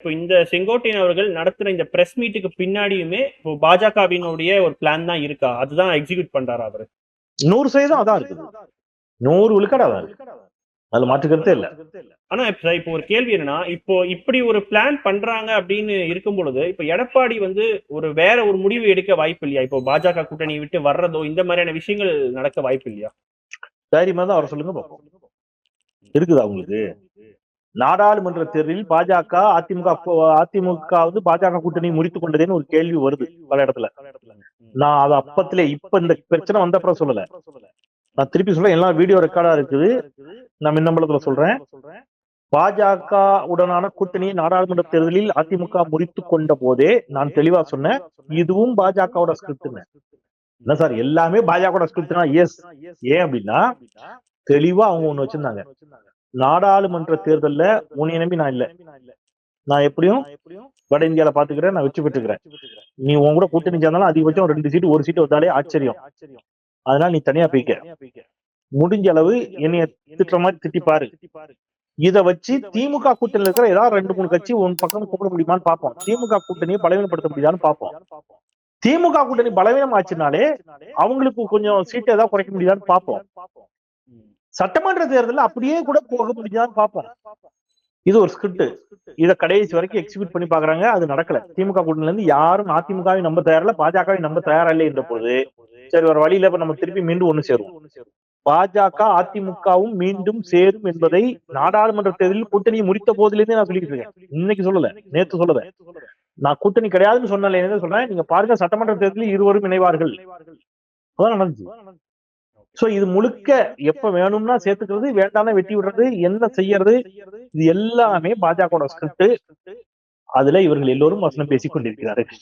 இப்போ இந்த செங்கோட்டையன் அவர்கள் நடத்துற இந்த பிரஸ் மீட்டுக்கு பின்னாடியுமே இப்போ பாஜகவினுடைய ஒரு பிளான் தான் இருக்கா? அதுதான் எக்ஸிக்யூட் பண்றாரா அவரு? 100% அதான் இருக்குது. 100 விழுக்காடு அதான் இருக்கு. அதுல மாற்று கருத்தே இல்ல. ஆனா இப்போ ஒரு கேள்வி என்னன்னா, இப்போ இப்படி ஒரு பிளான் பண்றாங்க அப்படின்னு இருக்கும் பொழுது, இப்ப எடப்பாடி வந்து வேற ஒரு முடிவு எடுக்க வாய்ப்பு இல்லையா? இப்போ பாஜக கூட்டணியை விட்டு வர்றதோ இந்த மாதிரியான விஷயங்கள் நடக்க வாய்ப்பு இல்லையா? தைரியமா தான் அவரை சொல்லுங்க பார்ப்போம். இருக்குதா உங்களுக்கு? நாடாளுமன்ற தேர்தலில் பாஜக அதிமுக வந்து பாஜக கூட்டணி முறித்துக் கொண்டதேன்னு ஒரு கேள்வி வருது பல இடத்துல. நான் அது அப்பத்திலே இப்ப இந்த பிரச்சனை வந்த அப்புறம் சொல்லல. நான் திருப்பி சொல்றேன், எல்லாம் வீடியோ ரெக்கார்டா இருக்குது. நான் மின்னம்பலத்துல சொல்றேன். பாஜக உடனான கூட்டணியை நாடாளுமன்ற தேர்தலில் அதிமுக முறித்துக் கொண்ட போதே நான் தெளிவா சொன்னேன், இதுவும் பாஜகவோட ஸ்கிரிப்ட். என்ன சார் எல்லாமே பாஜகவோட ஸ்கிரிப்ட்னா? எஸ். ஏன் அப்படின்னா தெளிவா அவங்க ஒண்ணு வச்சிருந்தாங்க. நாடாளுமன்ற தேர்தல்ல உன்னை நம்பி நான் இல்ல, நான் எப்படியும் வட இந்தியால பாத்துக்கிறேன், நான் வெற்றி பெற்றுக்கிறேன். நீ உன் கூட கூட்டணி சேர்ந்தாலும் அதிகபட்சம் 2 சீட்டு 1 சீட்டு வந்தாலே ஆச்சரியம். அதனால நீ தனியா போய்க்க, முடிஞ்ச அளவு என்னைய திட்டுற மாதிரி திட்டி பாரு. இதை வச்சு திமுக கூட்டணியில் இருக்கிற ஏதாவது 2-3 கட்சி உன் பக்கம் கூப்பிட முடியுமான்னு பார்ப்போம். திமுக கூட்டணியை பலவீனப்படுத்த முடியாதுன்னு பார்ப்போம். திமுக கூட்டணி பலவீனம் ஆச்சுனாலே அவங்களுக்கு கொஞ்சம் சீட்டை ஏதாவது குறைக்க முடியாதுன்னு பார்ப்போம். சட்டமன்ற தேர்தலில் அப்படியே கூட போக முடியாதுன்னு பார்ப்போம். இது ஒரு ஸ்கிரிப்ட். இதை கடைசி வரைக்கும் எக்ஸிக்யூட் பண்ணி பாக்குறாங்க. அது நடக்கல. திமுக கூட்டணில இருந்து யாரும் அதிமுகவை நம்ப தயாரில்ல, பாஜகவை நம்ப தயாரா இல்லை என்ற போது சரி ஒரு வழியில இப்ப நம்ம திருப்பி மீண்டும் ஒண்ணு சேருவோம். பாஜக அதிமுகவும் மீண்டும் சேரும் என்பதை நாடாளுமன்ற தேர்தலில் கூட்டணியை முடித்த போதிலிருந்தே நான் சொல்லிட்டு இருக்கேன். இன்னைக்கு சொல்லல, நேத்து சொல்லல. நான் கூட்டணி கிடையாதுன்னு சொன்னேன். சொல்றேன், நீங்க பாருங்க சட்டமன்ற தேர்தலில் இருவரும் இணைவார்கள். அதான் நடந்துச்சு. சோ இது முழுக்க எப்ப வேணும்னா சேர்த்துக்கிறது, வேண்டாம்னா வெட்டி விடுறது, என்ன செய்யறது, இது எல்லாமே பாஜகவோட ஸ்கிரிப்ட். அதுல இவர்கள் எல்லோரும் வசனம் பேசிக் கொண்டிருக்கிறார்கள்.